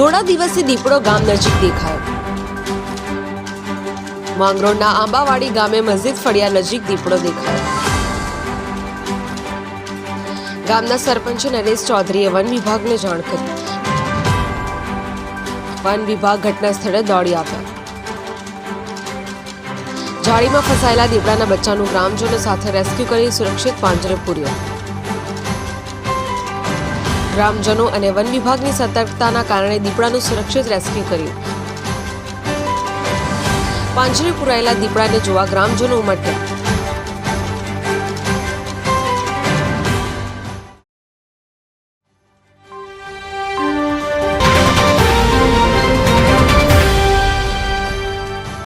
થોડા દિવસે દીપડો ગામ નજીક દેખાયો। માંગરોળના આંબાવાડી ગામે મસ્જિદ ફળિયા નજીક દીપડો દેખાયો। ગામના સરપંચ નરેશ ચૌધરીએ વન વિભાગને જાણ કરી। વન વિભાગ ઘટના સ્થળે દોડી આવ્યા। જાળીમાં ફસાયેલા દીપડાના બચ્ચાનું ગ્રામજનો સાથે રેસ્ક્યુ કરી સુરક્ષિત પાંજરે પૂર્યો। ગ્રામજનો અને વન વિભાગની સતર્કતાના કારણે દીપડાનું સુરક્ષિત રેસ્ક્યુ કર્યું। પાંજરે પુરાયેલા દીપડાને જોવા ગ્રામજનો ઉમટ્યા।